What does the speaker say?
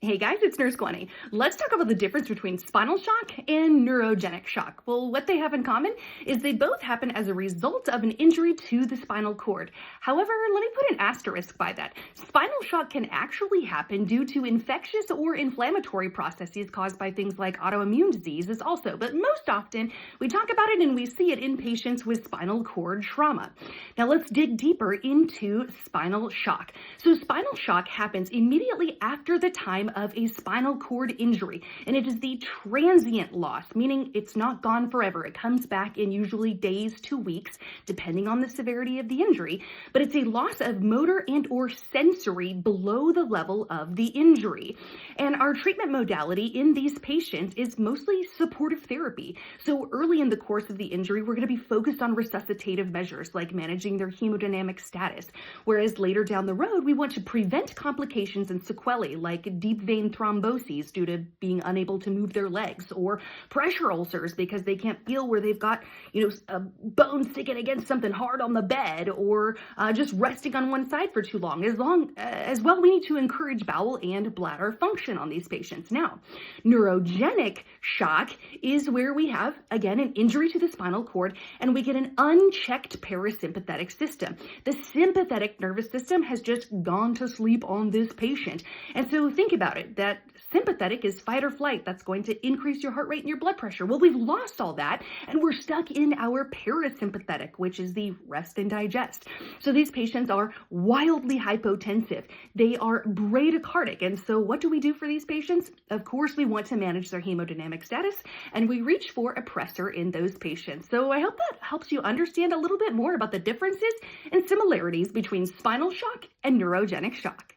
Hey guys, it's Nurse Gwenny. Let's talk about the difference between spinal shock and neurogenic shock. Well, what they have in common is they both happen as a result of an injury to the spinal cord. However, let me put an asterisk by that. Spinal shock can actually happen due to infectious or inflammatory processes caused by things like autoimmune diseases also, but most often we talk about it and we see it in patients with spinal cord trauma. Now let's dig deeper into spinal shock. So spinal shock happens immediately after the time of a spinal cord injury, and it is the transient loss, meaning it's not gone forever. It comes back in usually days to weeks, depending on the severity of the injury, but it's a loss of motor and or sensory below the level of the injury. And our treatment modality in these patients is mostly supportive therapy. So early in the course of the injury, we're going to be focused on resuscitative measures like managing their hemodynamic status, whereas later down the road, we want to prevent complications and sequelae like deep vein thromboses due to being unable to move their legs, or pressure ulcers because they can't feel where they've got, a bone sticking against something hard on the bed, or just resting on one side for too long. As well, we need to encourage bowel and bladder function on these patients. Now, neurogenic shock is where we have, again, an injury to the spinal cord and we get an unchecked parasympathetic system. The sympathetic nervous system has just gone to sleep on this patient. And so think about it, that sympathetic is fight or flight. That's going to increase your heart rate and your blood pressure. Well, we've lost all that and we're stuck in our parasympathetic, which is the rest and digest. So these patients are wildly hypotensive. They are bradycardic. And so what do we do for these patients? Of course, we want to manage their hemodynamic status and we reach for a pressor in those patients. So I hope that helps you understand a little bit more about the differences and similarities between spinal shock and neurogenic shock.